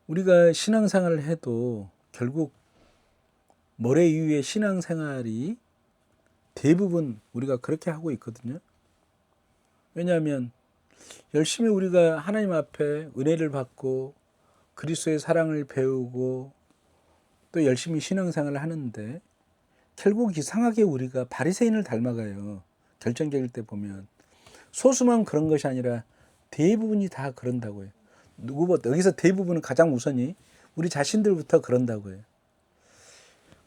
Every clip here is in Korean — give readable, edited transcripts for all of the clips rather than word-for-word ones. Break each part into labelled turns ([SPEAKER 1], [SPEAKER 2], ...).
[SPEAKER 1] 우리가 신앙생활을 해도 결국 모래 위의 신앙생활이 대부분 우리가 그렇게 하고 있거든요. 왜냐하면 열심히 우리가 하나님 앞에 은혜를 받고 그리스도의 사랑을 배우고 또 열심히 신앙생활을 하는데 결국 이상하게 우리가 바리새인을 닮아가요. 결정적일 때 보면 소수만 그런 것이 아니라 대부분이 다 그런다고요. 누구보다 여기서 대부분은 가장 우선이 우리 자신들부터 그런다고요.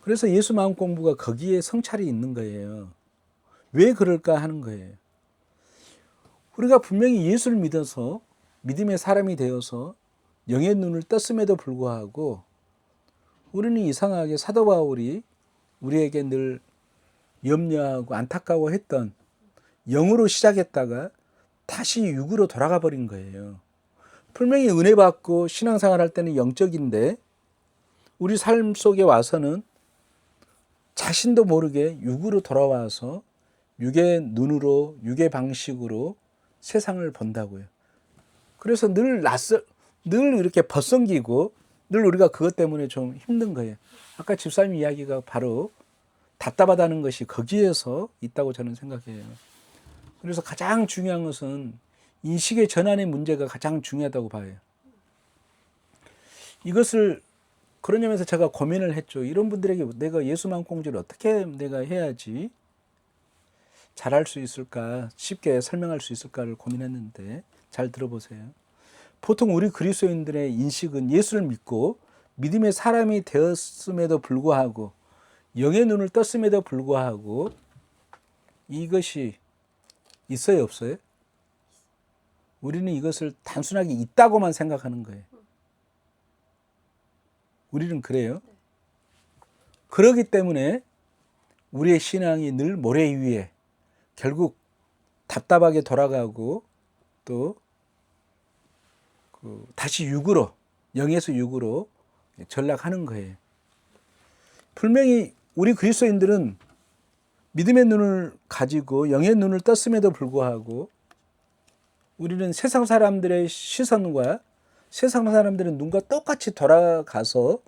[SPEAKER 1] 그래서 예수 마음 공부가 거기에 성찰이 있는 거예요. 왜 그럴까 하는 거예요. 우리가 분명히 예수를 믿어서 믿음의 사람이 되어서 영의 눈을 떴음에도 불구하고 우리는 이상하게 사도 바울이 우리에게 늘 염려하고 안타까워했던 영으로 시작했다가 다시 육으로 돌아가 버린 거예요. 분명히 은혜 받고 신앙생활 할 때는 영적인데 우리 삶 속에 와서는 자신도 모르게 육으로 돌아와서 육의 눈으로 육의 방식으로 세상을 본다고요. 그래서 늘 이렇게 벗성기고 늘 우리가 그것 때문에 좀 힘든 거예요. 아까 집사님 이야기가 바로 답답하다는 것이 거기에서 있다고 저는 생각해요. 그래서 가장 중요한 것은 인식의 전환의 문제가 가장 중요하다고 봐요. 이것을 그런 점에서 제가 고민을 했죠. 이런 분들에게 내가 예수만 공부를 어떻게 내가 해야지 잘할 수 있을까, 쉽게 설명할 수 있을까를 고민했는데 잘 들어보세요. 보통 우리 그리스도인들의 인식은 예수를 믿고 믿음의 사람이 되었음에도 불구하고 영의 눈을 떴음에도 불구하고 이것이 있어요, 없어요? 우리는 이것을 단순하게 있다고만 생각하는 거예요. 우리는 그래요. 그렇기 때문에 우리의 신앙이 늘 모래 위에 결국 답답하게 돌아가고 또 다시 육으로, 영에서 육으로 전락하는 거예요. 분명히 우리 그리스도인들은 믿음의 눈을 가지고 영의 눈을 떴음에도 불구하고 우리는 세상 사람들의 시선과 세상 사람들의 눈과 똑같이 돌아가서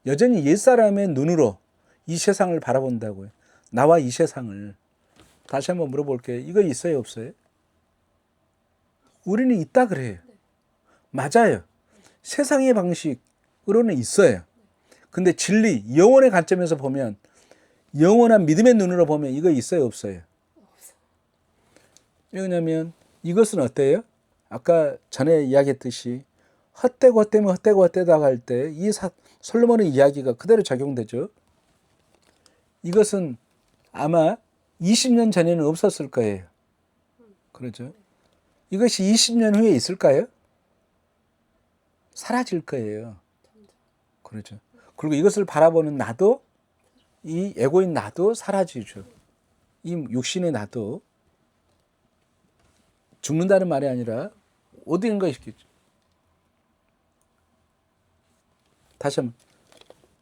[SPEAKER 1] 여전히 옛사람의 눈으로 이 세상을 바라본다고요. 나와 이 세상을. 다시 한번 물어볼게요. 이거 있어요, 없어요? 우리는 있다 그래요. 맞아요. 세상의 방식으로는 있어요. 근데 진리, 영혼의 관점에서 보면 영원한 믿음의 눈으로 보면 이거 있어요, 없어요? 왜냐하면 이것은 어때요? 아까 전에 이야기했듯이 헛되고 헛되면 헛되고 헛되다고 할 때 이 솔로몬의 이야기가 그대로 적용되죠. 이것은 아마 20년 전에는 없었을 거예요. 그렇죠? 이것이 20년 후에 있을까요? 사라질 거예요. 그렇죠. 그리고 이것을 바라보는 나도, 이 에고인 나도 사라지죠. 이 육신의 나도 죽는다는 말이 아니라 어디인가 있겠죠. 다시 한번.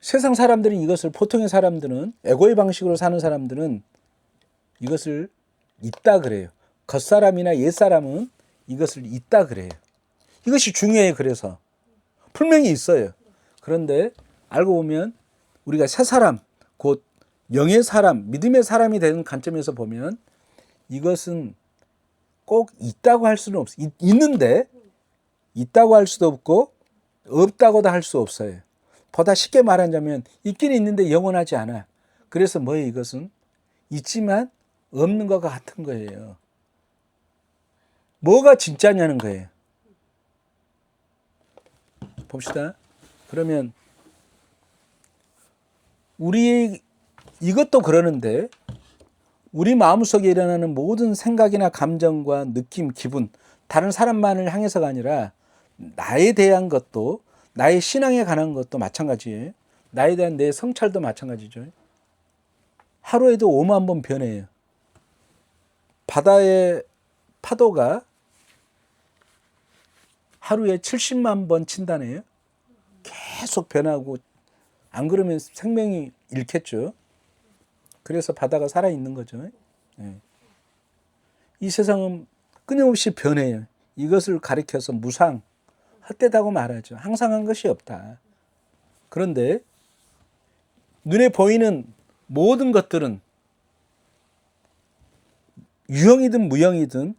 [SPEAKER 1] 세상 사람들은 이것을, 보통의 사람들은, 에고의 방식으로 사는 사람들은 이것을 있다 그래요. 겉사람이나 옛사람은 이것을 있다 그래요. 이것이 중요해요. 그래서 분명히 있어요. 그런데 알고 보면 우리가 새 사람, 곧 영의 사람, 믿음의 사람이 되는 관점에서 보면 이것은 꼭 있다고 할 수는 없어요. 있는데 있다고 할 수도 없고 없다고도 할 수 없어요. 보다 쉽게 말하자면 있긴 있는데 영원하지 않아. 그래서 뭐예요? 이것은 있지만 없는 것과 같은 거예요. 뭐가 진짜냐는 거예요. 봅시다. 그러면 우리 이것도 그러는데 우리 마음속에 일어나는 모든 생각이나 감정과 느낌, 기분, 다른 사람만을 향해서가 아니라 나에 대한 것도, 나의 신앙에 관한 것도 마찬가지예요. 나에 대한 내 성찰도 마찬가지죠. 하루에도 5만 번 변해요. 바다의 파도가 하루에 70만 번 친다네요. 계속 변하고 안 그러면 생명이 잃겠죠. 그래서 바다가 살아있는 거죠. 이 세상은 끊임없이 변해요. 이것을 가리켜서 무상, 헛되다고 말하죠. 항상 한 것이 없다. 그런데 눈에 보이는 모든 것들은 유형이든 무형이든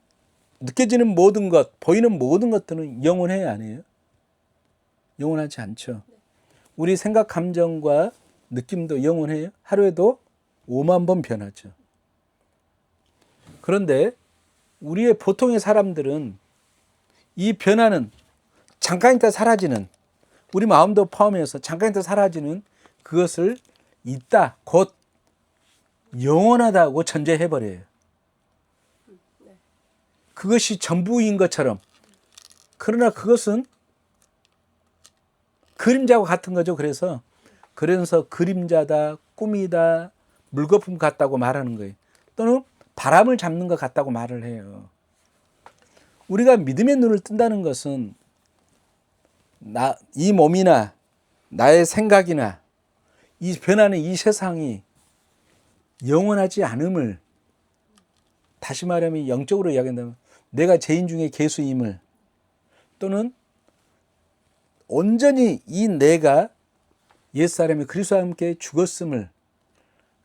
[SPEAKER 1] 느껴지는 모든 것, 보이는 모든 것들은 영원해요, 안 해요? 영원하지 않죠. 우리 생각, 감정과 느낌도 영원해요. 하루에도 5만 번 변하죠. 그런데 우리의 보통의 사람들은 이 변화는 잠깐 있다 사라지는, 우리 마음도 포함해서 잠깐 있다 사라지는 그것을 있다, 곧 영원하다고 전제해버려요. 그것이 전부인 것처럼. 그러나 그것은 그림자와 같은 거죠. 그래서 그림자다, 꿈이다, 물거품 같다고 말하는 거예요. 또는 바람을 잡는 것 같다고 말을 해요. 우리가 믿음의 눈을 뜬다는 것은 이 몸이나 나의 생각이나 이 변하는 이 세상이 영원하지 않음을, 다시 말하면 영적으로 이야기한다면 내가 죄인 중에 괴수임을, 또는 온전히 이 내가 옛사람이 그리스도와 함께 죽었음을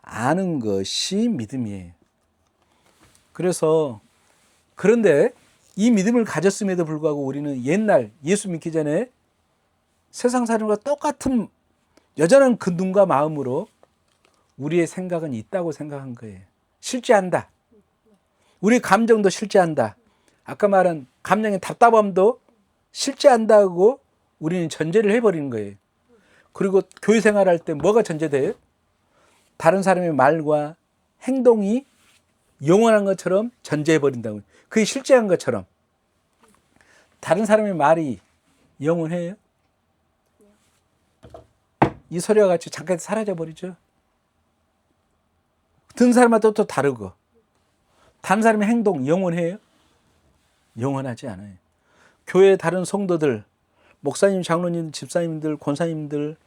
[SPEAKER 1] 아는 것이 믿음이에요. 그런데 이 믿음을 가졌음에도 불구하고 우리는 옛날 예수 믿기 전에 세상 사람과 똑같은 여전한 그 눈과 마음으로 우리의 생각은 있다고 생각한 거예요. 실제한다. 우리 감정도 실제한다. 아까 말한 감정의 답답함도 실제한다고 우리는 전제를 해버리는 거예요. 그리고 교회 생활할 때 뭐가 전제돼요? 다른 사람의 말과 행동이 영원한 것처럼 전제해버린다고. 그게 실제한 것처럼. 다른 사람의 말이 영원해요? 이 소리와 같이 잠깐 사라져버리죠. 듣는 사람마다 또 다르고. 다른 사람의 행동 영원해요? 영원하지 않아요. 교회의 다른 성도들, 목사님, 장로님, 집사님들, 권사님들,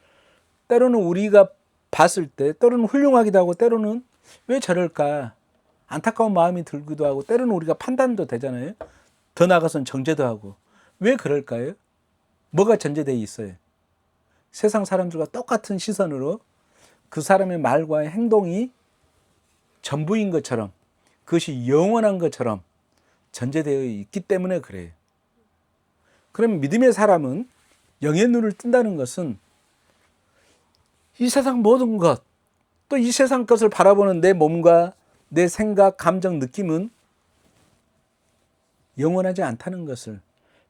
[SPEAKER 1] 때로는 우리가 봤을 때 때로는 훌륭하기도 하고 때로는 왜 저럴까 안타까운 마음이 들기도 하고 때로는 우리가 판단도 되잖아요. 더 나아가서는 정죄도 하고. 왜 그럴까요? 뭐가 전제되어 있어요? 세상 사람들과 똑같은 시선으로 그 사람의 말과 행동이 전부인 것처럼, 그것이 영원한 것처럼 전제되어 있기 때문에 그래요. 그럼 믿음의 사람은 영의 눈을 뜬다는 것은 이 세상 모든 것, 또 이 세상 것을 바라보는 내 몸과 내 생각, 감정, 느낌은 영원하지 않다는 것을,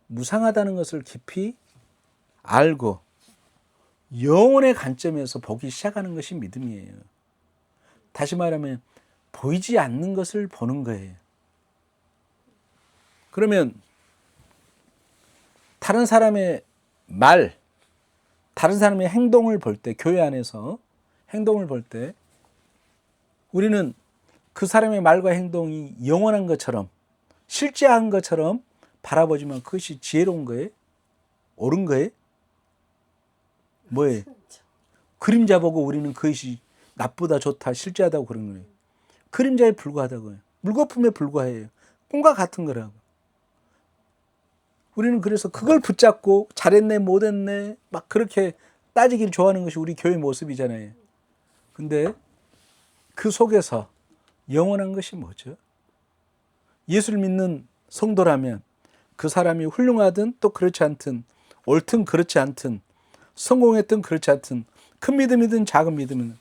[SPEAKER 1] 무상하다는 것을 깊이 알고 영혼의 관점에서 보기 시작하는 것이 믿음이에요. 다시 말하면 보이지 않는 것을 보는 거예요. 그러면 다른 사람의 말, 다른 사람의 행동을 볼 때, 교회 안에서 행동을 볼 때 우리는 그 사람의 말과 행동이 영원한 것처럼, 실제한 것처럼 바라보지만 그것이 지혜로운 거예요? 옳은 거예요? 뭐예요? 그림자 보고 우리는 그것이 나쁘다, 좋다, 실제하다고 그런 거예요. 그림자에 불과하다고요. 물거품에 불과해요. 꿈과 같은 거라고. 우리는 그래서 그걸 붙잡고 잘했네, 못했네, 막 그렇게 따지기를 좋아하는 것이 우리 교회 모습이잖아요. 근데 그 속에서 영원한 것이 뭐죠? 예수를 믿는 성도라면 그 사람이 훌륭하든 또 그렇지 않든, 옳든 그렇지 않든, 성공했든 그렇지 않든, 큰 믿음이든 작은 믿음이든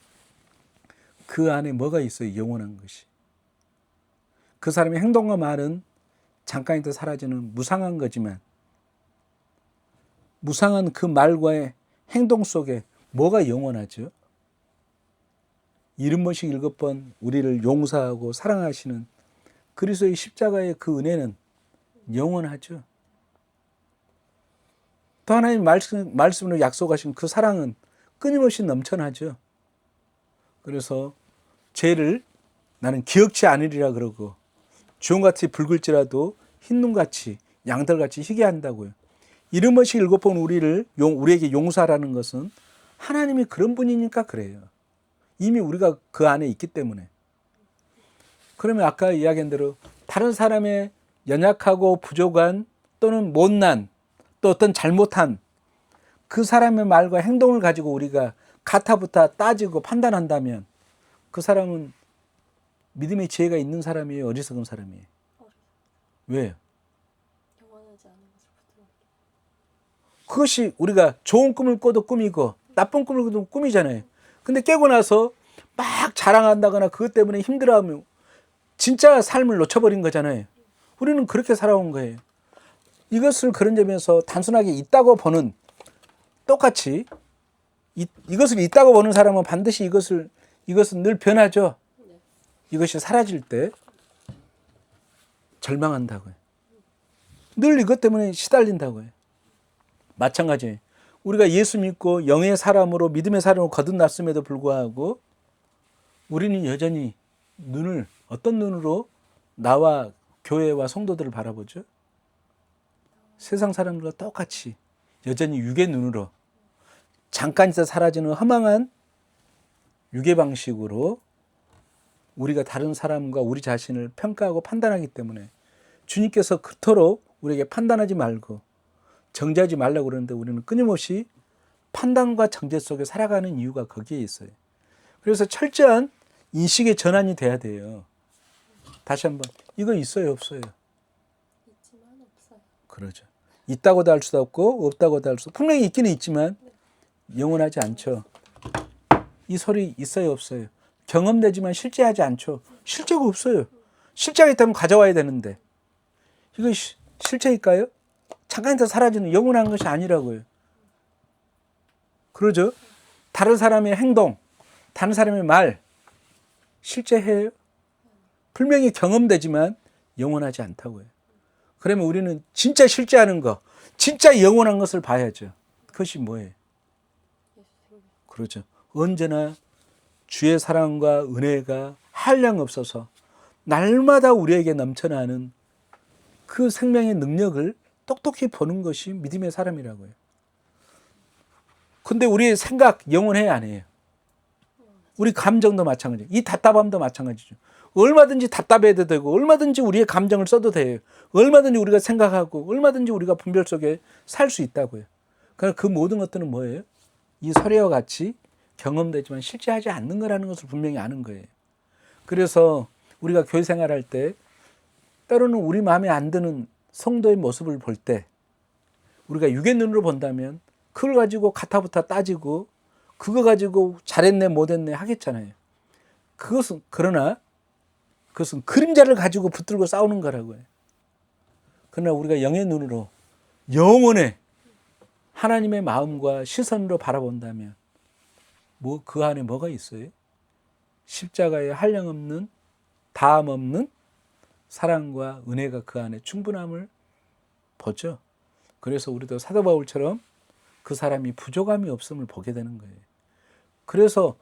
[SPEAKER 1] 그 안에 뭐가 있어요? 영원한 것이. 그 사람의 행동과 말은 잠깐이라도 사라지는 무상한 거지만 무상한 그 말과의 행동 속에 뭐가 영원하죠? 70번씩 7번 우리를 용서하고 사랑하시는 그리스도의 십자가의 그 은혜는 영원하죠. 또 하나님 말씀으로 약속하신 그 사랑은 끊임없이 넘쳐나죠. 그래서 죄를 나는 기억치 않으리라 그러고 주홍같이 붉을지라도 흰눈같이 양털같이 희게 한다고요. 70번씩 7번 우리에게 용서하라는 것은 하나님이 그런 분이니까 그래요. 이미 우리가 그 안에 있기 때문에. 그러면 아까 이야기한 대로 다른 사람의 연약하고 부족한 또는 못난 또 어떤 잘못한 그 사람의 말과 행동을 가지고 우리가 가타부타 따지고 판단한다면 그 사람은 믿음의 지혜가 있는 사람이에요? 어리석은 사람이에요? 왜요?
[SPEAKER 2] 영원하지 않은 것을 붙들어.
[SPEAKER 1] 그것이 우리가 좋은 꿈을 꿔도 꿈이고 나쁜 꿈을 꿔도 꿈이잖아요. 근데 깨고 나서 막 자랑한다거나 그것 때문에 힘들어하면 진짜 삶을 놓쳐버린 거잖아요. 우리는 그렇게 살아온 거예요. 이것을 그런 점에서 단순하게 있다고 보는, 똑같이 이것을 있다고 보는 사람은 반드시 이것은 늘 변하죠. 이것이 사라질 때 절망한다고요. 늘 이것 때문에 시달린다고요. 마찬가지예요. 우리가 예수 믿고 영의 사람으로 믿음의 사람으로 거듭났음에도 불구하고 우리는 여전히 눈을 어떤 눈으로 나와 교회와 성도들을 바라보죠? 세상 사람들과 똑같이 여전히 육의 눈으로 잠깐 있어 사라지는 허망한 육의 방식으로 우리가 다른 사람과 우리 자신을 평가하고 판단하기 때문에 주님께서 그토록 우리에게 판단하지 말고 정죄하지 말라고 그러는데 우리는 끊임없이 판단과 정죄 속에 살아가는 이유가 거기에 있어요. 그래서 철저한 인식의 전환이 돼야 돼요. 다시 한번 이거 있어요, 없어요?
[SPEAKER 2] 있지만 없어요.
[SPEAKER 1] 그러죠. 있다고도 할 수도 없고 없다고도 할 수 없고 분명히 있기는 있지만 영원하지 않죠. 이 소리 있어요, 없어요? 경험되지만 실제하지 않죠. 실제가 없어요. 실제가 있다면 가져와야 되는데 이거 실체일까요? 잠깐 있다 사라지는 영원한 것이 아니라고요. 그러죠? 다른 사람의 행동, 다른 사람의 말 실제해요? 분명히 경험되지만 영원하지 않다고요. 그러면 우리는 진짜 실제하는 거, 진짜 영원한 것을 봐야죠. 그것이 뭐예요? 그렇죠. 언제나 주의 사랑과 은혜가 한량없어서 날마다 우리에게 넘쳐나는 그 생명의 능력을 똑똑히 보는 것이 믿음의 사람이라고요. 근데 우리의 생각 영원해야 안 해요. 우리 감정도 마찬가지예요. 이 답답함도 마찬가지죠. 얼마든지 답답해도 되고 얼마든지 우리의 감정을 써도 돼요. 얼마든지 우리가 생각하고 얼마든지 우리가 분별 속에 살 수 있다고요. 그러니까 그 모든 것들은 뭐예요? 이 서래와 같이 경험되지만 실제하지 않는 거라는 것을 분명히 아는 거예요. 그래서 우리가 교회 생활할 때 때로는 우리 마음에 안 드는 성도의 모습을 볼 때 우리가 육의 눈으로 본다면 그걸 가지고 가타부타 따지고 그거 가지고 잘했네 못했네 하겠잖아요. 그러나 그것은 그림자를 가지고 붙들고 싸우는 거라고요. 그러나 우리가 영의 눈으로 영원의 하나님의 마음과 시선으로 바라본다면 그 안에 뭐가 있어요? 십자가의 한량없는 다함 없는 사랑과 은혜가 그 안에 충분함을 보죠. 그래서 우리도 사도 바울처럼 그 사람이 부족함이 없음을 보게 되는 거예요. 그래서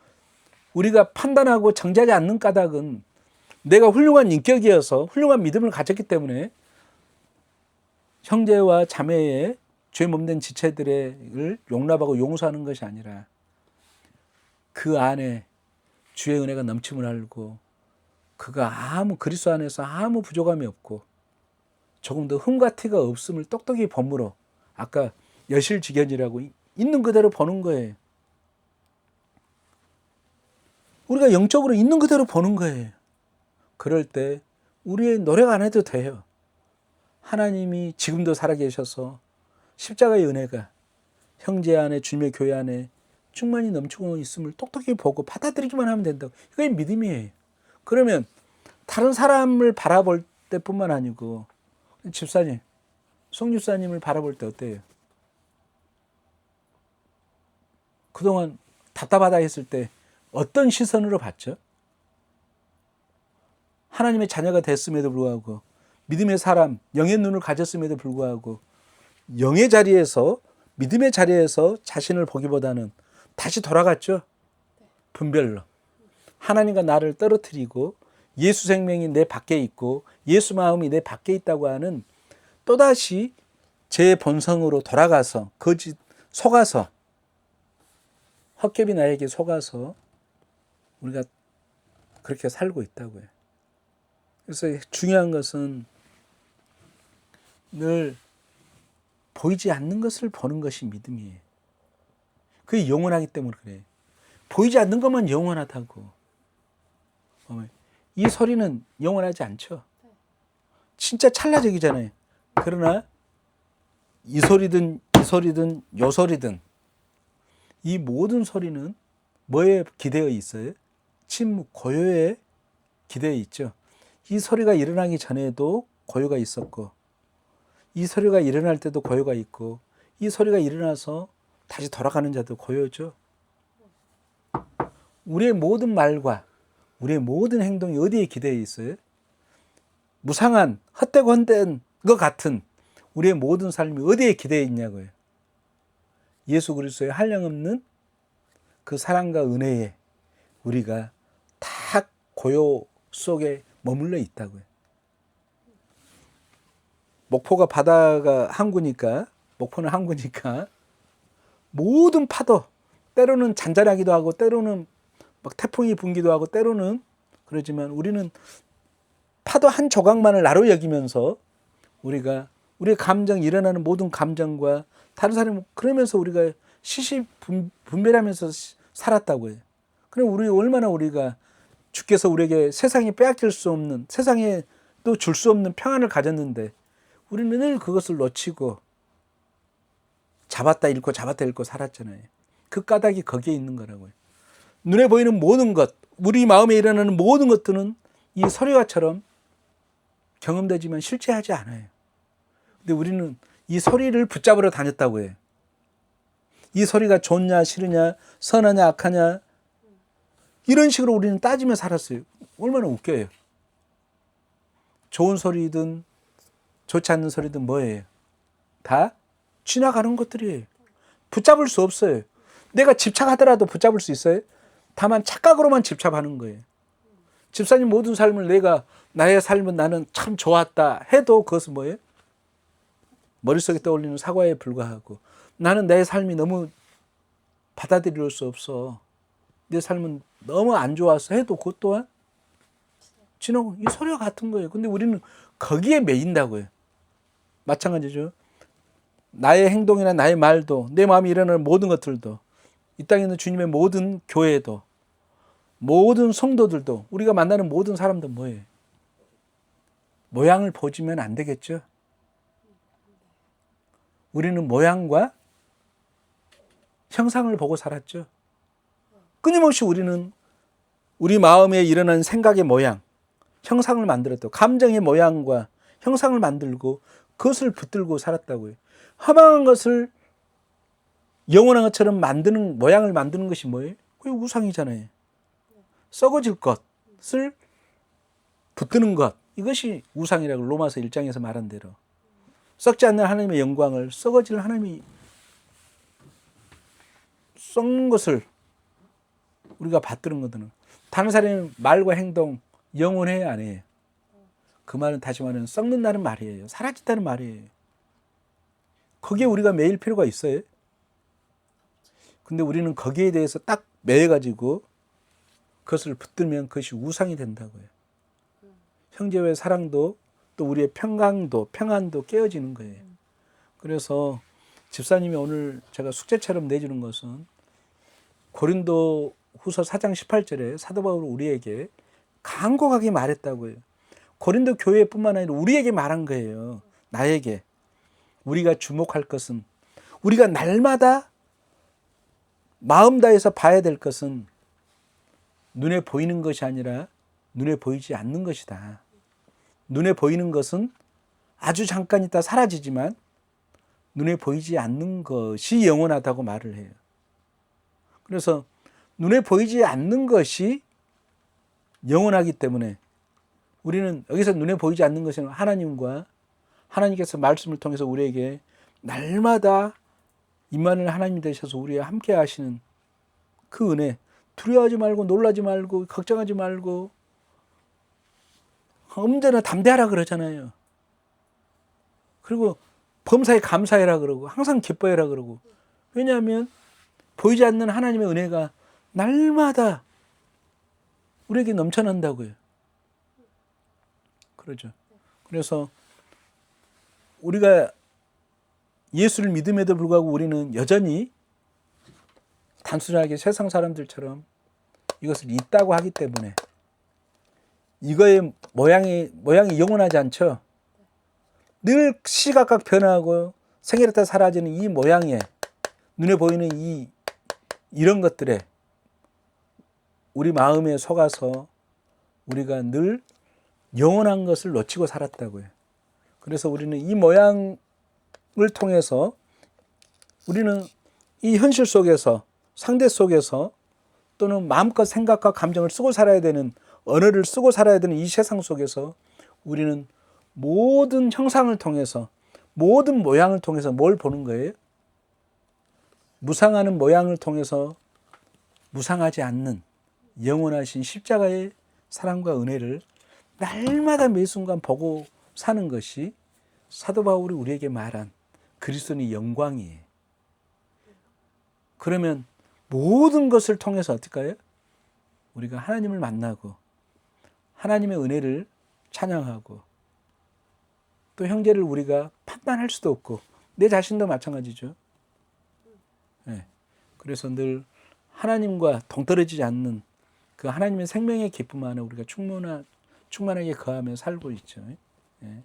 [SPEAKER 1] 우리가 판단하고 정죄하지 않는 까닭은 내가 훌륭한 인격이어서 훌륭한 믿음을 가졌기 때문에 형제와 자매의 죄 몸된 지체들을 용납하고 용서하는 것이 아니라 그 안에 주의 은혜가 넘침을 알고 그가 그리스도 안에서 아무 부족함이 없고 조금 더 흠과 티가 없음을 똑똑히 범으로 아까 여실직연이라고 있는 그대로 보는 거예요. 우리가 영적으로 있는 그대로 보는 거예요. 그럴 때 우리의 노력 안 해도 돼요. 하나님이 지금도 살아계셔서 십자가의 은혜가 형제 안에 주님의 교회 안에 충만히 넘치고 있음을 똑똑히 보고 받아들이기만 하면 된다고. 이게 믿음이에요. 그러면 다른 사람을 바라볼 때뿐만 아니고 집사님, 송 집사님을 바라볼 때 어때요? 그동안 답답하다 했을 때 어떤 시선으로 봤죠? 하나님의 자녀가 됐음에도 불구하고 믿음의 사람, 영의 눈을 가졌음에도 불구하고 영의 자리에서 믿음의 자리에서 자신을 보기보다는 다시 돌아갔죠. 분별로. 하나님과 나를 떨어뜨리고 예수 생명이 내 밖에 있고 예수 마음이 내 밖에 있다고 하는 또다시 제 본성으로 돌아가서 속아서 헛개비 나에게 속아서 우리가 그렇게 살고 있다고요. 그래서 중요한 것은 늘 보이지 않는 것을 보는 것이 믿음이에요. 그게 영원하기 때문에 그래요. 보이지 않는 것만 영원하다고. 이 소리는 영원하지 않죠. 진짜 찰나적이잖아요. 그러나 이 소리든 이 소리든 요 소리든 이 모든 소리는 뭐에 기대어 있어요? 침묵, 고요에 기대어 있죠. 이 소리가 일어나기 전에도 고요가 있었고, 이 소리가 일어날 때도 고요가 있고, 이 소리가 일어나서 다시 돌아가는 자도 고요죠. 우리의 모든 말과 우리의 모든 행동이 어디에 기대어 있어요? 무상한 헛되고 헛된 것 같은 우리의 모든 삶이 어디에 기대어 있냐고요. 예수 그리스도의 한량없는 그 사랑과 은혜에 우리가 다 고요 속에 머물러 있다고요. 목포가 바다가 항구니까, 목포는 항구니까 모든 파도, 때로는 잔잔하기도 하고 때로는 막 태풍이 분기도 하고 때로는 그러지만 우리는 파도 한 조각만을 나로 여기면서 우리가 우리의 감정, 일어나는 모든 감정과 다른 사람이 그러면서 우리가 시시분별하면서 살았다고요. 그럼 우리 얼마나 우리가 주께서 우리에게 세상에 빼앗길 수 없는, 세상에 또 줄 수 없는 평안을 가졌는데 우리는 늘 그것을 놓치고 잡았다 잃고 잡았다 잃고 살았잖아요. 그 까닭이 거기에 있는 거라고요. 눈에 보이는 모든 것, 우리 마음에 일어나는 모든 것들은 이 소리와처럼 경험되지만 실제하지 않아요. 근데 우리는 이 소리를 붙잡으러 다녔다고 해요. 이 소리가 좋냐 싫으냐 선하냐 악하냐 이런 식으로 우리는 따지며 살았어요. 얼마나 웃겨요. 좋은 소리든 좋지 않는 소리든 뭐예요? 다 지나가는 것들이에요. 붙잡을 수 없어요. 내가 집착하더라도 붙잡을 수 있어요? 다만 착각으로만 집착하는 거예요. 집사님 모든 삶을 내가 나의 삶은 나는 참 좋았다 해도 그것은 뭐예요? 머릿속에 떠올리는 사과에 불과하고 나는 내 삶이 너무 받아들일 수 없어. 내 삶은 너무 안 좋아서 해도 그것 또한 지나고 이 소리와 같은 거예요. 근데 우리는 거기에 매인다고요. 마찬가지죠. 나의 행동이나 나의 말도 내 마음에 일어나는 모든 것들도 이 땅에 있는 주님의 모든 교회도 모든 성도들도 우리가 만나는 모든 사람도 뭐예요? 모양을 보지면 안 되겠죠. 우리는 모양과 형상을 보고 살았죠. 끊임없이 우리는 우리 마음에 일어나는 생각의 모양, 형상을 만들었다고. 감정의 모양과 형상을 만들고 그것을 붙들고 살았다고요. 허망한 것을 영원한 것처럼 만드는 모양을 만드는 것이 뭐예요? 그게 우상이잖아요. 썩어질 것을 붙드는 것, 이것이 우상이라고 로마서 1장에서 말한 대로. 썩지 않는 하나님의 영광을 썩어질 하나님이 썩는 것을 우리가 받드는 거든. 다른 사람의 말과 행동 영원해야 안 해요. 그 말은 다시 말하면 썩는다는 말이에요. 사라진다는 말이에요. 거기에 우리가 매일 필요가 있어요. 근데 우리는 거기에 대해서 딱 매여가지고 그것을 붙들면 그것이 우상이 된다고요. 형제와의 사랑도 또 우리의 평안도 깨어지는 거예요. 그래서 집사님이 오늘 제가 숙제처럼 내주는 것은 고린도 후서 4장 18절에 사도 바울은 우리에게 간곡하게 말했다고요. 고린도 교회뿐만 아니라 우리에게 말한 거예요. 나에게. 우리가 주목할 것은 우리가 날마다 마음 다해서 봐야 될 것은 눈에 보이는 것이 아니라 눈에 보이지 않는 것이다. 눈에 보이는 것은 아주 잠깐 있다 사라지지만 눈에 보이지 않는 것이 영원하다고 말을 해요. 그래서 눈에 보이지 않는 것이 영원하기 때문에 우리는 여기서 눈에 보이지 않는 것은 하나님과 하나님께서 말씀을 통해서 우리에게 날마다 임마누엘 하나님 되셔서 우리와 함께 하시는 그 은혜, 두려워하지 말고 놀라지 말고 걱정하지 말고 언제나 담대하라 그러잖아요. 그리고 범사에 감사해라 그러고 항상 기뻐해라 그러고. 왜냐하면 보이지 않는 하나님의 은혜가 날마다 우리에게 넘쳐난다고요. 그러죠. 그래서 우리가 예수를 믿음에도 불구하고 우리는 여전히 단순하게 세상 사람들처럼 이것을 있다고 하기 때문에 이거의 모양이 영원하지 않죠. 늘 시각각 변하고 생일에 사라지는 이 모양에 눈에 보이는 이런 것들에 우리 마음에 속아서 우리가 늘 영원한 것을 놓치고 살았다고요. 그래서 우리는 이 모양을 통해서 우리는 이 현실 속에서 상대 속에서 또는 마음껏 생각과 감정을 쓰고 살아야 되는 언어를 쓰고 살아야 되는 이 세상 속에서 우리는 모든 형상을 통해서 모든 모양을 통해서 뭘 보는 거예요? 무상하는 모양을 통해서 무상하지 않는 영원하신 십자가의 사랑과 은혜를 날마다 매 순간 보고 사는 것이 사도 바울이 우리에게 말한 그리스도의 영광이에요. 그러면 모든 것을 통해서 어떨까요? 우리가 하나님을 만나고 하나님의 은혜를 찬양하고 또 형제를 우리가 판단할 수도 없고 내 자신도 마찬가지죠. 네. 그래서 늘 하나님과 동떨어지지 않는 그 하나님의 생명의 기쁨 안에 우리가 충만하게 거하며 살고 있죠. 네.